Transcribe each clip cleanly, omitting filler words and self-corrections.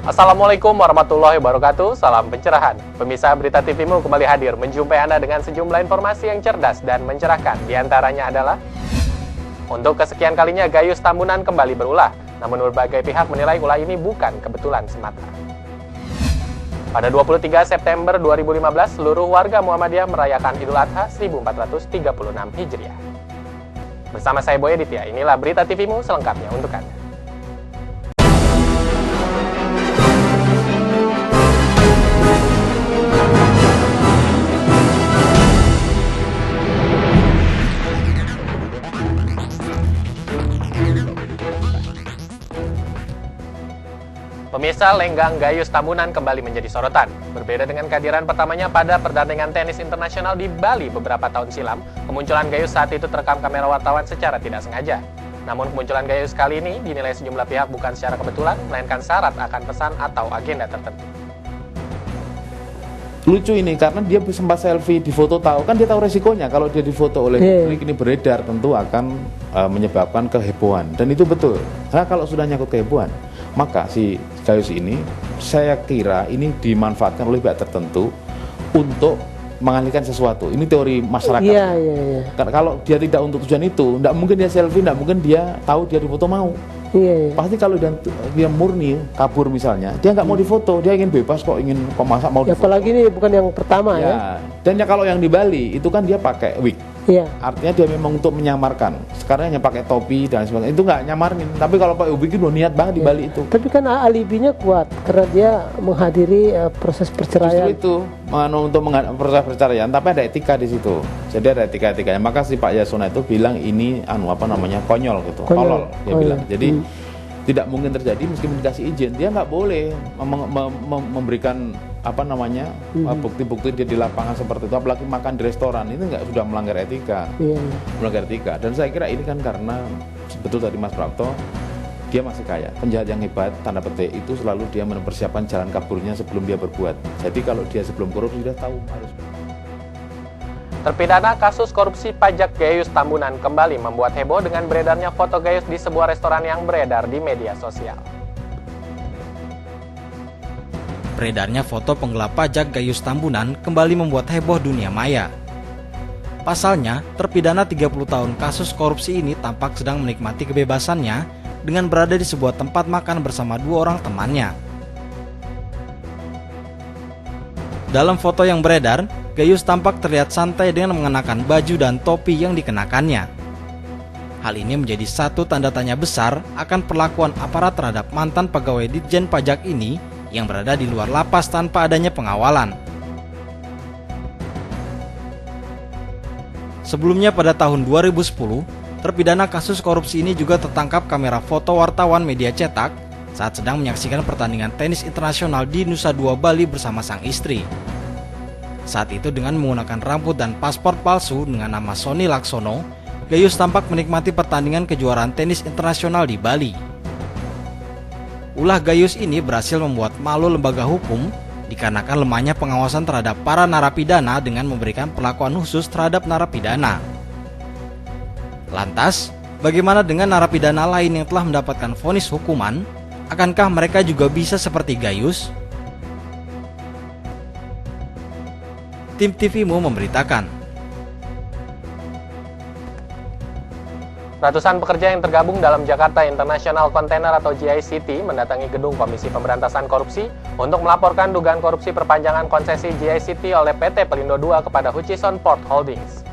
Assalamualaikum warahmatullahi wabarakatuh, salam pencerahan. Pemirsa Berita TVmu kembali hadir menjumpai Anda dengan sejumlah informasi yang cerdas dan mencerahkan. Di antaranya adalah, untuk kesekian kalinya Gayus Tambunan kembali berulah, namun berbagai pihak menilai ulah ini bukan kebetulan semata. Pada 23 September 2015, seluruh warga Muhammadiyah merayakan Idul Adha 1436 Hijriah. Bersama saya Boy Aditya, inilah Berita TVmu selengkapnya untuk Anda. Pemirsa, lenggang Gayus Tambunan kembali menjadi sorotan. Berbeda dengan kehadiran pertamanya pada pertandingan tenis internasional di Bali beberapa tahun silam, kemunculan Gayus saat itu terekam kamera wartawan secara tidak sengaja. Namun kemunculan Gayus kali ini dinilai sejumlah pihak bukan secara kebetulan, melainkan syarat akan pesan atau agenda tertentu. Lucu ini karena dia sempat selfie di foto, tahu kan dia tahu resikonya kalau dia difoto oleh publik ini beredar tentu akan menyebabkan kehebohan, dan itu betul. Nah, kalau sudah nyangkut kehebohan, maka si Gayus ini saya kira ini dimanfaatkan oleh pihak tertentu untuk mengalihkan sesuatu. Ini teori masyarakat. Iya. Karena kalau dia tidak untuk tujuan itu, tidak mungkin dia selfie, tidak mungkin dia tahu dia difoto mau. Iya. Pasti kalau dia murni kabur misalnya, dia nggak mau difoto, dia ingin bebas kok, masa mau difoto. Apalagi ini bukan yang pertama ya. Dan kalau yang di Bali itu kan dia pakai wig. Iya. Artinya dia memang untuk menyamarkan. Sekarang hanya pakai topi dan sebagainya. Itu nggak nyamarin. Tapi kalau pakai wig itu niat banget di Bali itu. Tapi kan alibinya kuat karena dia menghadiri proses perceraian. Justru itu untuk proses perceraian, tapi ada etika di situ. Jadi ada etika-etikanya. Maka si Pak Yasona itu bilang ini konyol gitu. Tolol dia bilang. Jadi tidak mungkin terjadi meskipun dikasih izin. Dia nggak boleh memberikan bukti-bukti dia di lapangan seperti itu, apalagi makan di restoran, itu sudah melanggar etika. Melanggar etika. Dan saya kira ini kan karena betul tadi Mas Prapto, dia masih kaya, penjahat yang hebat tanda petik itu selalu dia mempersiapkan jalan kaburnya sebelum dia berbuat. Jadi kalau dia sebelum korupsi sudah tahu harus. Terpidana kasus korupsi pajak Gayus Tambunan kembali membuat heboh dengan beredarnya foto Gayus di sebuah restoran yang beredar di media sosial. Beredarnya foto penggelap pajak Gayus Tambunan kembali membuat heboh dunia maya. Pasalnya, terpidana 30 tahun kasus korupsi ini tampak sedang menikmati kebebasannya dengan berada di sebuah tempat makan bersama dua orang temannya. Dalam foto yang beredar, Gayus tampak terlihat santai dengan mengenakan baju dan topi yang dikenakannya. Hal ini menjadi satu tanda tanya besar akan perlakuan aparat terhadap mantan pegawai Ditjen Pajak ini yang berada di luar lapas tanpa adanya pengawalan. Sebelumnya pada tahun 2010, terpidana kasus korupsi ini juga tertangkap kamera foto wartawan media cetak saat sedang menyaksikan pertandingan tenis internasional di Nusa Dua Bali bersama sang istri. Saat itu dengan menggunakan rambut dan paspor palsu dengan nama Sony Laksono, Gayus tampak menikmati pertandingan kejuaraan tenis internasional di Bali. Ulah Gayus ini berhasil membuat malu lembaga hukum dikarenakan lemahnya pengawasan terhadap para narapidana dengan memberikan perlakuan khusus terhadap narapidana. Lantas, bagaimana dengan narapidana lain yang telah mendapatkan vonis hukuman? Akankah mereka juga bisa seperti Gayus? Tim TVmu memberitakan. Ratusan pekerja yang tergabung dalam Jakarta International Container atau JICT mendatangi gedung Komisi Pemberantasan Korupsi untuk melaporkan dugaan korupsi perpanjangan konsesi JICT oleh PT Pelindo II kepada Hutchison Port Holdings.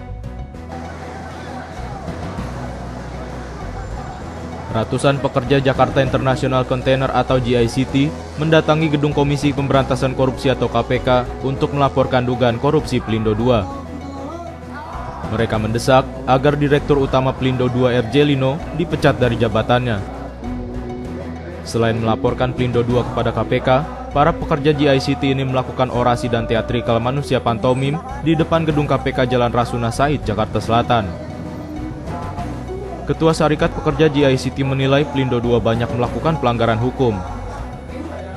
Ratusan pekerja Jakarta International Container atau JICT mendatangi gedung Komisi Pemberantasan Korupsi atau KPK untuk melaporkan dugaan korupsi Pelindo II. Mereka mendesak agar Direktur Utama Pelindo II RJ Lino dipecat dari jabatannya. Selain melaporkan Pelindo II kepada KPK, para pekerja JICT ini melakukan orasi dan teatrikal manusia pantomim di depan gedung KPK Jalan Rasuna Said, Jakarta Selatan. Ketua Serikat Pekerja JICT menilai Pelindo II banyak melakukan pelanggaran hukum.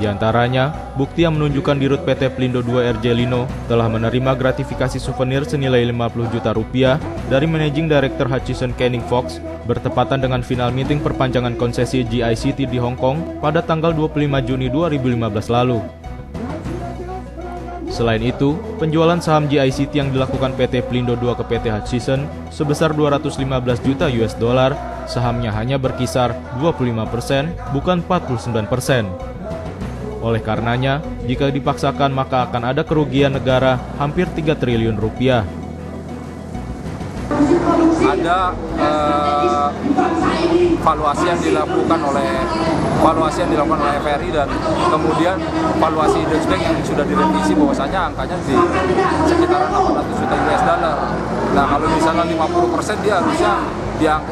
Di antaranya, bukti yang menunjukkan Dirut PT Pelindo II RJ Lino telah menerima gratifikasi souvenir senilai 50 juta rupiah dari Managing Director Hutchison Canning Fox bertepatan dengan final meeting perpanjangan konsesi GICT di Hong Kong pada tanggal 25 Juni 2015 lalu. Selain itu, penjualan saham GICT yang dilakukan PT Pelindo II ke PT Hutchison sebesar 215 juta US dollar, sahamnya hanya berkisar 25%, bukan 49%. Oleh karenanya, jika dipaksakan maka akan ada kerugian negara hampir 3 triliun rupiah. Ada valuasi yang dilakukan oleh FRI dan kemudian valuasi Deutsche Bank yang sudah direvisi bahwasanya angkanya di sekitaran 800 juta US dollar. Nah, kalau misalnya 50% dia harusnya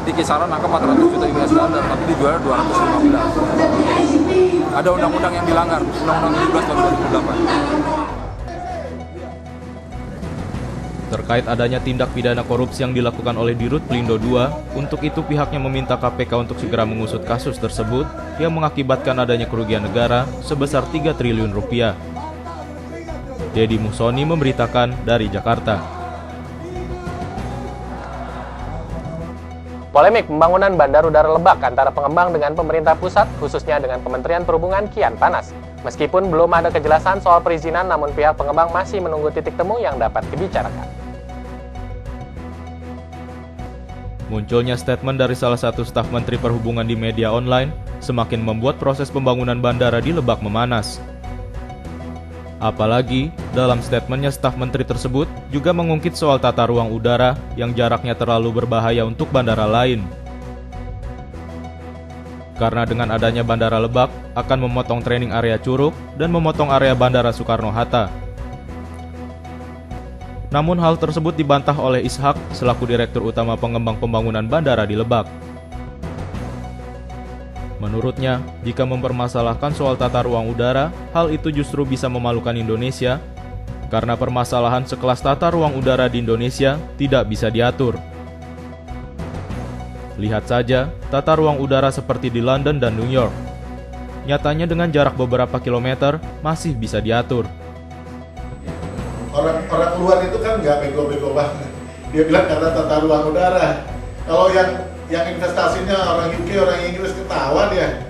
di kisaran angka 400 juta US dollar, tapi dijual 215. Ada undang-undang yang dilanggar, Undang-Undang 17 tahun 2008. Terkait adanya tindak pidana korupsi yang dilakukan oleh Dirut Pelindo II, untuk itu pihaknya meminta KPK untuk segera mengusut kasus tersebut yang mengakibatkan adanya kerugian negara sebesar 3 triliun rupiah. Deddy Musoni memberitakan dari Jakarta. Polemik pembangunan Bandar Udara Lebak antara pengembang dengan pemerintah pusat, khususnya dengan Kementerian Perhubungan, kian panas. Meskipun belum ada kejelasan soal perizinan, namun pihak pengembang masih menunggu titik temu yang dapat dibicarakan. Munculnya statement dari salah satu staf Menteri Perhubungan di media online semakin membuat proses pembangunan bandara di Lebak memanas. Apalagi, dalam statementnya staf menteri tersebut juga mengungkit soal tata ruang udara yang jaraknya terlalu berbahaya untuk bandara lain. Karena dengan adanya Bandara Lebak akan memotong training area Curug dan memotong area Bandara Soekarno-Hatta. Namun hal tersebut dibantah oleh Ishak selaku Direktur Utama Pengembang Pembangunan Bandara di Lebak. Menurutnya, jika mempermasalahkan soal tata ruang udara, hal itu justru bisa memalukan Indonesia karena permasalahan sekelas tata ruang udara di Indonesia tidak bisa diatur. Lihat saja tata ruang udara seperti di London dan New York. Nyatanya dengan jarak beberapa kilometer masih bisa diatur. Orang luar itu kan nggak bego-bego banget. Dia bilang karena tata ruang udara. Kalau yang investasinya orang UK, orang Inggris ketawa dia.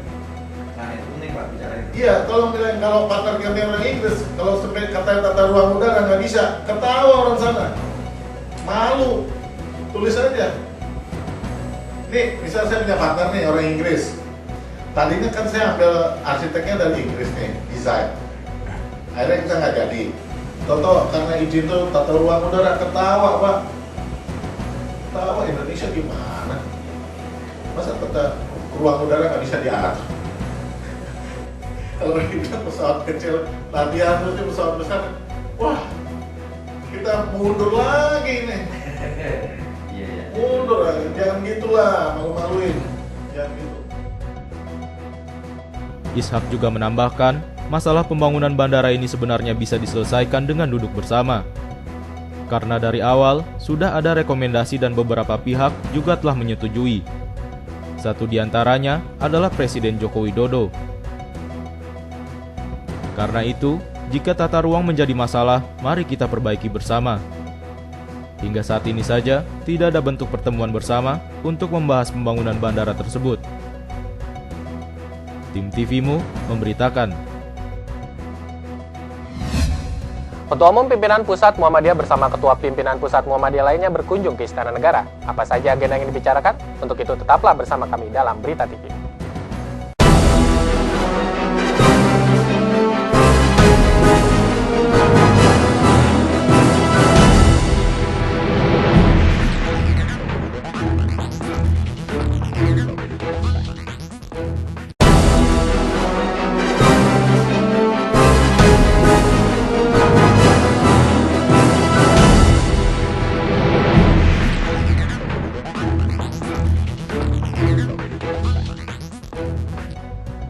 Nah itu penting Pak bicara. Iya, kalau partner kami orang Inggris, kalau sampai kata tata ruang udara nggak bisa, ketawa orang sana. Malu. Tulis aja. Nih, misal saya punya partner nih orang Inggris. Tadinya kan saya ambil arsiteknya dari Inggris nih, desain. Akhirnya kita nggak jadi. Toto karena izin tuh tata ruang udara, ketawa Pak. Ketawa Indonesia gimana? Masa tata ruang udara nggak bisa diatur? Kalau kita pesawat kecil latihan terus pesawat besar, wah kita mundur lagi nih. Mundur lagi, jangan gitulah, malu-maluin, jangan gitu. Ishak juga menambahkan, masalah pembangunan bandara ini sebenarnya bisa diselesaikan dengan duduk bersama. Karena dari awal, sudah ada rekomendasi dan beberapa pihak juga telah menyetujui. Satu di antaranya adalah Presiden Joko Widodo. Karena itu, jika tata ruang menjadi masalah, mari kita perbaiki bersama. Hingga saat ini saja, tidak ada bentuk pertemuan bersama untuk membahas pembangunan bandara tersebut. Tim TVMU memberitakan. Ketua Umum Pimpinan Pusat Muhammadiyah bersama Ketua Pimpinan Pusat Muhammadiyah lainnya berkunjung ke Istana Negara. Apa saja agenda yang dibicarakan? Untuk itu tetaplah bersama kami dalam Berita TV.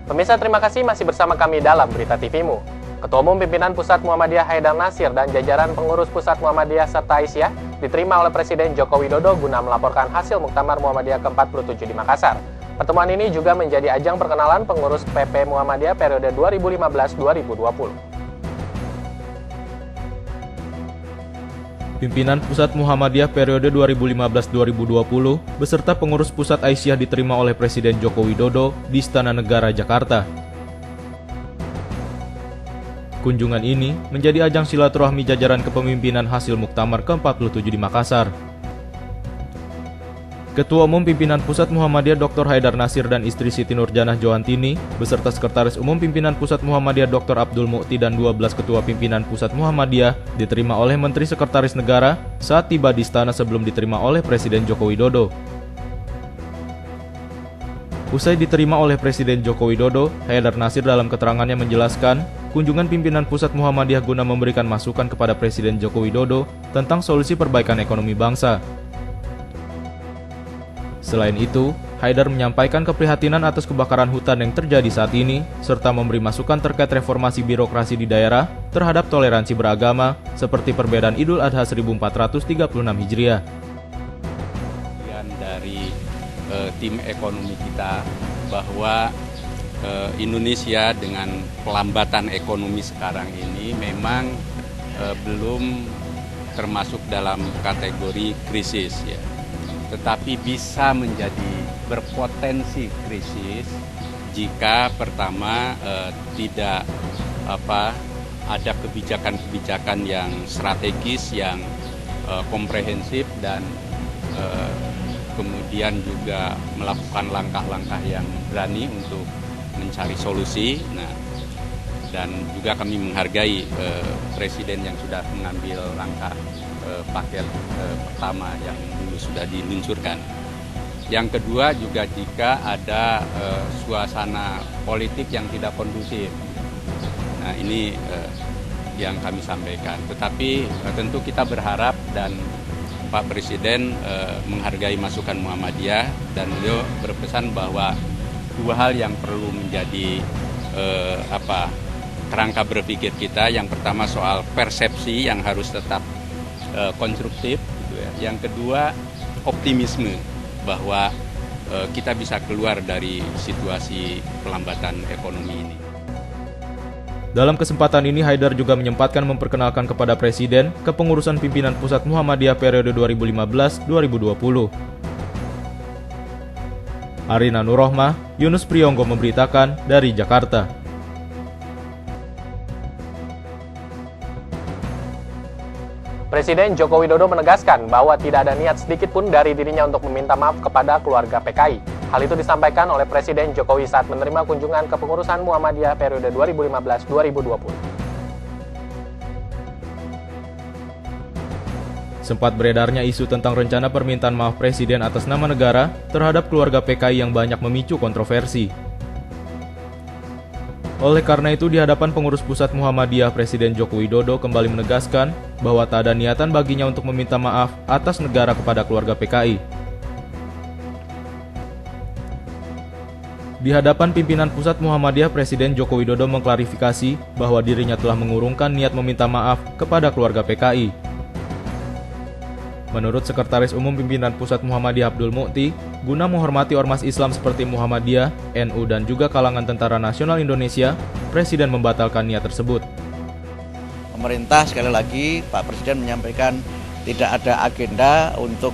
Pemirsa, terima kasih masih bersama kami dalam Berita TVMU. Ketua Umum Pimpinan Pusat Muhammadiyah Haidar Nasir dan jajaran pengurus Pusat Muhammadiyah serta Aisyah diterima oleh Presiden Joko Widodo guna melaporkan hasil Muktamar Muhammadiyah ke-47 di Makassar. Pertemuan ini juga menjadi ajang perkenalan pengurus PP Muhammadiyah periode 2015-2020. Pimpinan Pusat Muhammadiyah periode 2015-2020 beserta pengurus Pusat Aisyah diterima oleh Presiden Joko Widodo di Istana Negara, Jakarta. Kunjungan ini menjadi ajang silaturahmi jajaran kepemimpinan hasil Muktamar ke-47 di Makassar. Ketua Umum Pimpinan Pusat Muhammadiyah Dr. Haidar Nasir dan istri Siti Nurjanah Johantini beserta Sekretaris Umum Pimpinan Pusat Muhammadiyah Dr. Abdul Mukti dan 12 Ketua Pimpinan Pusat Muhammadiyah diterima oleh Menteri Sekretaris Negara saat tiba di istana sebelum diterima oleh Presiden Joko Widodo. Usai diterima oleh Presiden Joko Widodo, Haidar Nasir dalam keterangannya menjelaskan kunjungan pimpinan Pusat Muhammadiyah guna memberikan masukan kepada Presiden Joko Widodo tentang solusi perbaikan ekonomi bangsa. Selain itu, Haidar menyampaikan keprihatinan atas kebakaran hutan yang terjadi saat ini, serta memberi masukan terkait reformasi birokrasi di daerah terhadap toleransi beragama, seperti perbedaan Idul Adha 1436 Hijriah. Dari tim ekonomi kita bahwa Indonesia dengan pelambatan ekonomi sekarang ini memang belum termasuk dalam kategori krisis ya. Tetapi bisa menjadi berpotensi krisis jika pertama tidak ada kebijakan-kebijakan yang strategis, yang komprehensif dan kemudian juga melakukan langkah-langkah yang berani untuk mencari solusi. Nah, dan juga kami menghargai Presiden yang sudah mengambil langkah paket pertama yang dulu sudah diluncurkan. Yang kedua juga jika ada suasana politik yang tidak kondusif. Nah ini yang kami sampaikan. Tetapi tentu kita berharap dan Pak Presiden menghargai masukan Muhammadiyah dan beliau berpesan bahwa dua hal yang perlu menjadi kerangka berpikir kita. Yang pertama soal persepsi yang harus tetap konstruktif, gitu ya. Yang kedua optimisme bahwa kita bisa keluar dari situasi pelambatan ekonomi ini. Dalam kesempatan ini, Haidar juga menyempatkan memperkenalkan kepada Presiden kepengurusan pimpinan Pusat Muhammadiyah periode 2015-2020. Arina Nurrohmah, Yunus Priyonggo memberitakan dari Jakarta. Presiden Joko Widodo menegaskan bahwa tidak ada niat sedikit pun dari dirinya untuk meminta maaf kepada keluarga PKI. Hal itu disampaikan oleh Presiden Jokowi saat menerima kunjungan kepengurusan Muhammadiyah periode 2015-2020. Sempat beredarnya isu tentang rencana permintaan maaf Presiden atas nama negara terhadap keluarga PKI yang banyak memicu kontroversi. Oleh karena itu, di hadapan pengurus pusat Muhammadiyah, Presiden Joko Widodo kembali menegaskan bahwa tak ada niatan baginya untuk meminta maaf atas negara kepada keluarga PKI. Di hadapan pimpinan pusat Muhammadiyah, Presiden Joko Widodo mengklarifikasi bahwa dirinya telah mengurungkan niat meminta maaf kepada keluarga PKI. Menurut Sekretaris Umum Pimpinan Pusat Muhammadiyah Abdul Mukti, guna menghormati ormas Islam seperti Muhammadiyah, NU dan juga kalangan Tentara Nasional Indonesia, Presiden membatalkan niat tersebut. Pemerintah sekali lagi, Pak Presiden menyampaikan tidak ada agenda untuk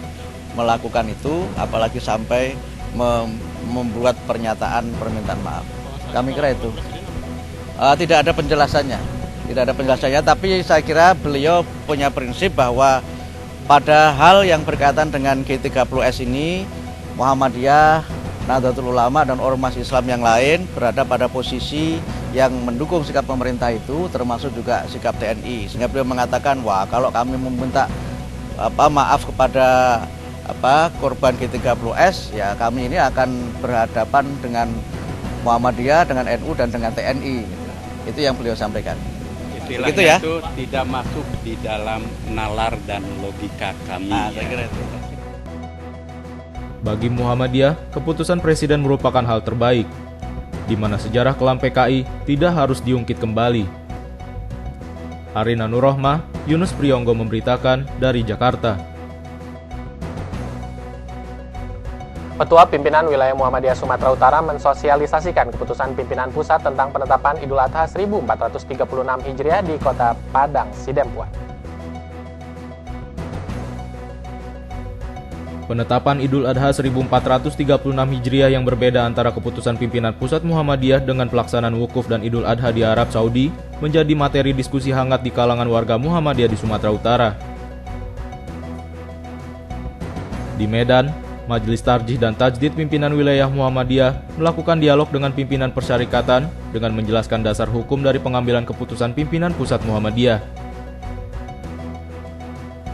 melakukan itu, apalagi sampai membuat pernyataan permintaan maaf. Kami kira itu tidak ada penjelasannya, tapi saya kira beliau punya prinsip bahwa pada hal yang berkaitan dengan G30S ini, Muhammadiyah, Nahdlatul Ulama, dan ormas Islam yang lain berada pada posisi yang mendukung sikap pemerintah itu, termasuk juga sikap TNI. Sehingga beliau mengatakan, wah kalau kami meminta maaf kepada korban G30S, ya kami ini akan berhadapan dengan Muhammadiyah, dengan NU, dan dengan TNI. Itu yang beliau sampaikan. Istilahnya ya? Itu tidak masuk di dalam nalar dan logika kami. Saya kira itu. Bagi Muhammadiyah, keputusan Presiden merupakan hal terbaik, di mana sejarah kelam PKI tidak harus diungkit kembali. Arina Nurrohmah, Yunus Priyonggo memberitakan dari Jakarta. Petua Pimpinan Wilayah Muhammadiyah Sumatera Utara mensosialisasikan keputusan pimpinan pusat tentang penetapan Idul Adha 1436 Hijriah di Kota Padang Sidempuan. Penetapan Idul Adha 1436 Hijriah yang berbeda antara keputusan pimpinan pusat Muhammadiyah dengan pelaksanaan wukuf dan Idul Adha di Arab Saudi menjadi materi diskusi hangat di kalangan warga Muhammadiyah di Sumatera Utara. Di Medan, Majelis Tarjih dan Tajdid Pimpinan Wilayah Muhammadiyah melakukan dialog dengan pimpinan persyarikatan dengan menjelaskan dasar hukum dari pengambilan keputusan pimpinan pusat Muhammadiyah.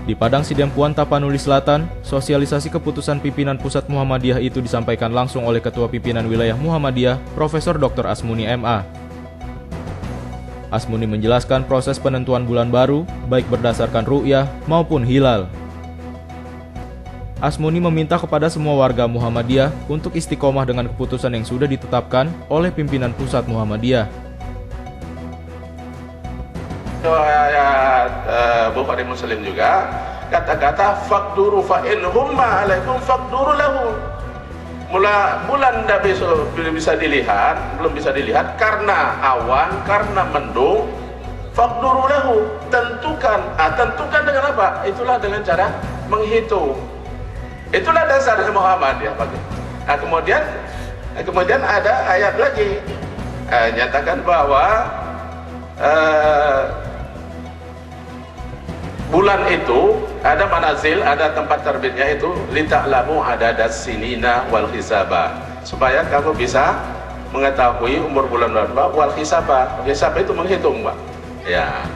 Di Padang Sidempuan, Tapanuli Selatan, sosialisasi keputusan pimpinan pusat Muhammadiyah itu disampaikan langsung oleh Ketua Pimpinan Wilayah Muhammadiyah, Profesor Dr. Asmuni MA. Asmuni menjelaskan proses penentuan bulan baru, baik berdasarkan ru'yah maupun hilal. Asmuni meminta kepada semua warga Muhammadiyah untuk istiqomah dengan keputusan yang sudah ditetapkan oleh pimpinan pusat Muhammadiyah. Bukhari Muslim juga kata-kata faqduru fa in humma alaikum faqduru lahu. Mula bulan belum bisa dilihat karena awan, karena mendung. Faqduru lahu, tentukan dengan apa? Itulah dengan cara menghitung. Itulah dasar Muhammadiyah. Nah, kemudian ada ayat lagi nyatakan bahwa bulan itu ada manazil, ada tempat terbitnya itu lita'lamu adadas sinina wal hisaba, supaya kamu bisa mengetahui umur bulan berapa. Wal hisaba, hisaba itu menghitung, Pak. Ya,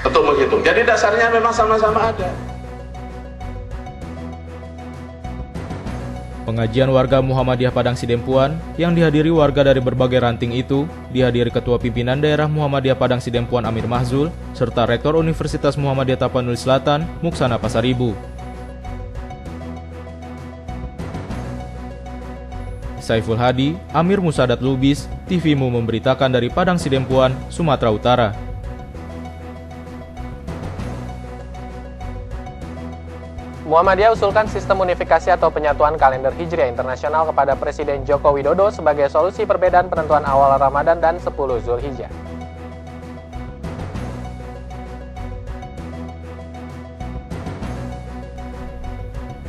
untuk menghitung. Jadi dasarnya memang sama-sama ada. Pengajian warga Muhammadiyah Padang Sidempuan yang dihadiri warga dari berbagai ranting itu dihadiri Ketua Pimpinan Daerah Muhammadiyah Padang Sidempuan Amir Mahzul serta Rektor Universitas Muhammadiyah Tapanuli Selatan Muksana Pasaribu. Saiful Hadi, Amir Musadat Lubis, TVMU memberitakan dari Padang Sidempuan, Sumatera Utara. Muhammadiyah usulkan sistem unifikasi atau penyatuan kalender Hijriah internasional kepada Presiden Joko Widodo sebagai solusi perbedaan penentuan awal Ramadan dan 10 Zulhijjah.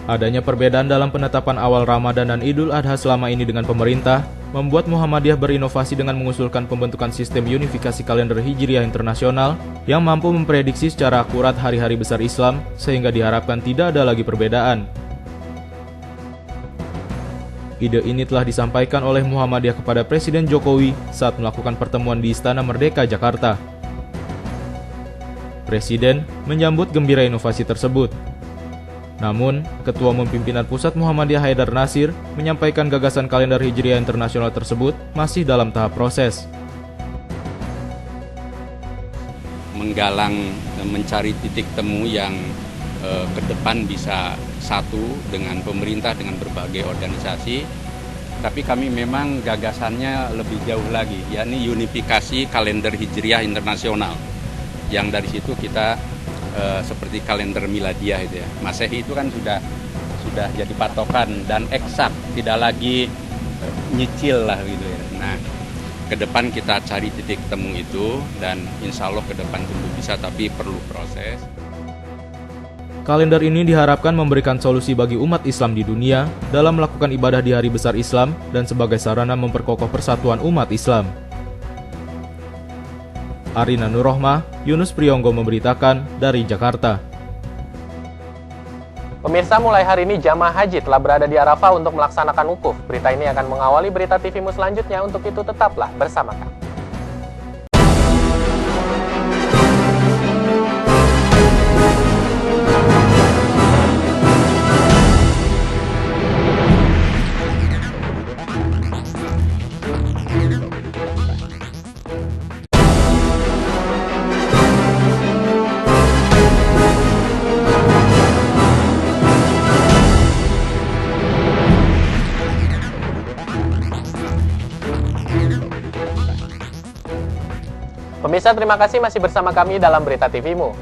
Adanya perbedaan dalam penetapan awal Ramadan dan Idul Adha selama ini dengan pemerintah membuat Muhammadiyah berinovasi dengan mengusulkan pembentukan sistem unifikasi kalender Hijriah internasional yang mampu memprediksi secara akurat hari-hari besar Islam sehingga diharapkan tidak ada lagi perbedaan. Ide ini telah disampaikan oleh Muhammadiyah kepada Presiden Jokowi saat melakukan pertemuan di Istana Merdeka, Jakarta. Presiden menyambut gembira inovasi tersebut. Namun, Ketua Umum Pimpinan Pusat Muhammadiyah Haidar Nasir menyampaikan gagasan kalender Hijriah internasional tersebut masih dalam tahap proses. Menggalang, mencari titik temu yang ke depan bisa satu dengan pemerintah, dengan berbagai organisasi. Tapi kami memang gagasannya lebih jauh lagi, yakni unifikasi kalender Hijriah internasional. Yang dari situ kita seperti kalender miladiyah itu ya. Masehi itu kan sudah jadi patokan dan eksak, tidak lagi nyicil lah gitu ya. Nah, ke depan kita cari titik temu itu dan insya Allah ke depan tentu bisa, tapi perlu proses. Kalender ini diharapkan memberikan solusi bagi umat Islam di dunia dalam melakukan ibadah di hari besar Islam dan sebagai sarana memperkokoh persatuan umat Islam. Arina Nurrohmah, Yunus Priyonggo memberitakan dari Jakarta. Pemirsa, mulai hari ini jamaah haji telah berada di Arafah untuk melaksanakan wukuf. Berita ini akan mengawali berita TVMU selanjutnya, untuk itu tetaplah bersama kami. Pemirsa, terima kasih masih bersama kami dalam Berita TVMU.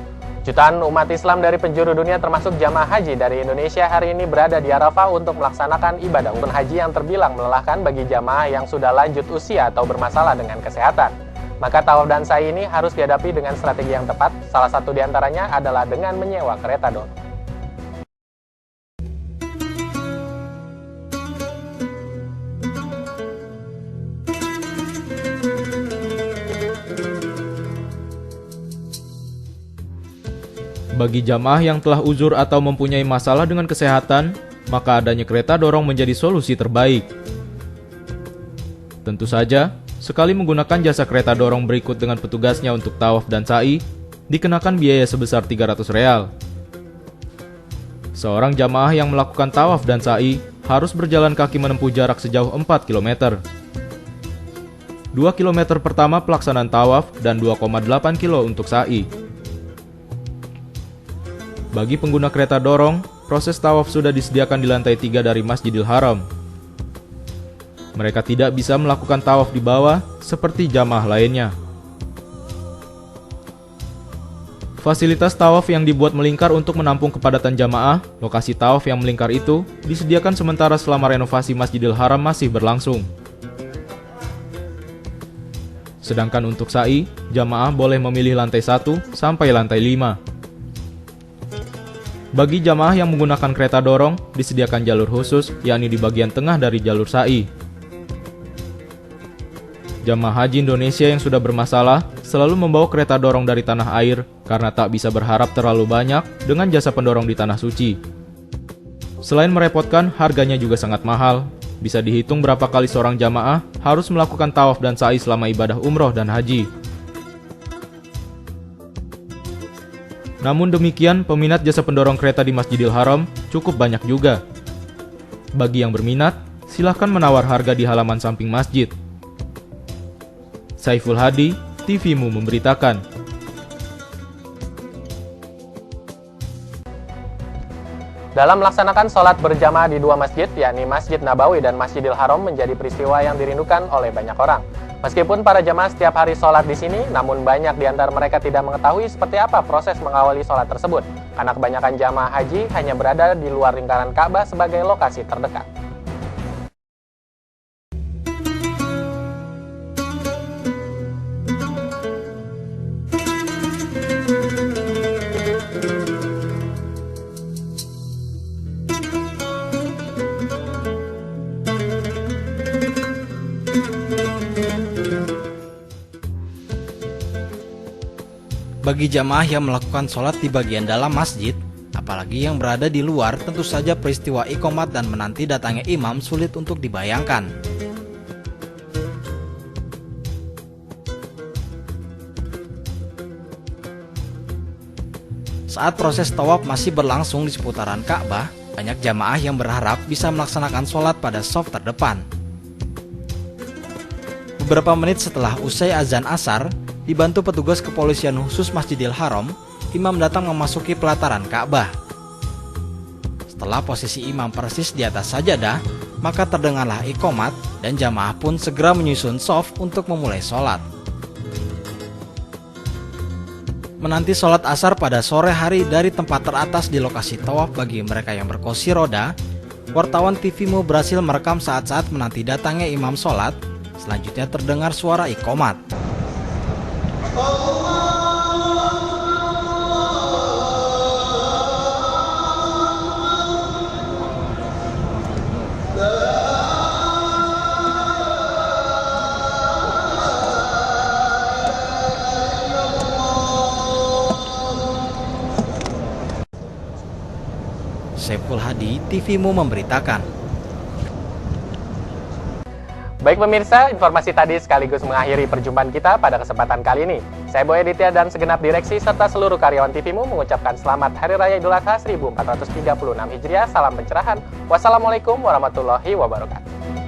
Jutaan umat Islam dari penjuru dunia termasuk jamaah haji dari Indonesia hari ini berada di Arafah untuk melaksanakan ibadah umrah haji yang terbilang melelahkan bagi jamaah yang sudah lanjut usia atau bermasalah dengan kesehatan. Maka tawaf dan sa'i ini harus dihadapi dengan strategi yang tepat, salah satu diantaranya adalah dengan menyewa kereta dorong. Bagi jamaah yang telah uzur atau mempunyai masalah dengan kesehatan, maka adanya kereta dorong menjadi solusi terbaik. Tentu saja, sekali menggunakan jasa kereta dorong berikut dengan petugasnya untuk tawaf dan sa'i, dikenakan biaya sebesar 300 real. Seorang jamaah yang melakukan tawaf dan sa'i harus berjalan kaki menempuh jarak sejauh 4 km. 2 km pertama pelaksanaan tawaf dan 2,8 km untuk sa'i. Bagi pengguna kereta dorong, proses tawaf sudah disediakan di lantai 3 dari Masjidil Haram. Mereka tidak bisa melakukan tawaf di bawah seperti jamaah lainnya. Fasilitas tawaf yang dibuat melingkar untuk menampung kepadatan jamaah, lokasi tawaf yang melingkar itu disediakan sementara selama renovasi Masjidil Haram masih berlangsung. Sedangkan untuk sa'i, jamaah boleh memilih lantai 1 sampai lantai 5. Bagi jamaah yang menggunakan kereta dorong, disediakan jalur khusus, yakni di bagian tengah dari jalur sa'i. Jamaah haji Indonesia yang sudah bermasalah selalu membawa kereta dorong dari tanah air karena tak bisa berharap terlalu banyak dengan jasa pendorong di tanah suci. Selain merepotkan, harganya juga sangat mahal. Bisa dihitung berapa kali seorang jamaah harus melakukan tawaf dan sa'i selama ibadah umroh dan haji. Namun demikian, peminat jasa pendorong kereta di Masjidil Haram cukup banyak juga. Bagi yang berminat, silahkan menawar harga di halaman samping masjid. Saiful Hadi, TV-mu memberitakan. Dalam melaksanakan sholat berjamaah di dua masjid, yakni Masjid Nabawi dan Masjidil Haram, menjadi peristiwa yang dirindukan oleh banyak orang. Meskipun para jamaah setiap hari sholat di sini, namun banyak di antara mereka tidak mengetahui seperti apa proses mengawali sholat tersebut, karena kebanyakan jamaah haji hanya berada di luar lingkaran Ka'bah sebagai lokasi terdekat. Bagi jamaah yang melakukan sholat di bagian dalam masjid, apalagi yang berada di luar, tentu saja peristiwa iqomat dan menanti datangnya imam sulit untuk dibayangkan. Saat proses tawaf masih berlangsung di seputaran Ka'bah, banyak jamaah yang berharap bisa melaksanakan sholat pada shaf terdepan. Beberapa menit setelah usai azan asar, dibantu petugas kepolisian khusus Masjidil Haram, imam datang memasuki pelataran Ka'bah. Setelah posisi imam persis di atas sajadah, maka terdengarlah iqomat dan jamaah pun segera menyusun shaf untuk memulai sholat. Menanti sholat asar pada sore hari dari tempat teratas di lokasi tawaf bagi mereka yang berkursi roda, wartawan TV-mu berhasil merekam saat-saat menanti datangnya imam sholat. Selanjutnya terdengar suara iqomat. Saiful Hadi, TV-mu memberitakan. Baik pemirsa, informasi tadi sekaligus mengakhiri perjumpaan kita pada kesempatan kali ini. Saya Boy Aditya dan segenap direksi serta seluruh karyawan TV-mu mengucapkan selamat Hari Raya Idul Adha 1436 Hijriah. Salam pencerahan. Wassalamualaikum warahmatullahi wabarakatuh.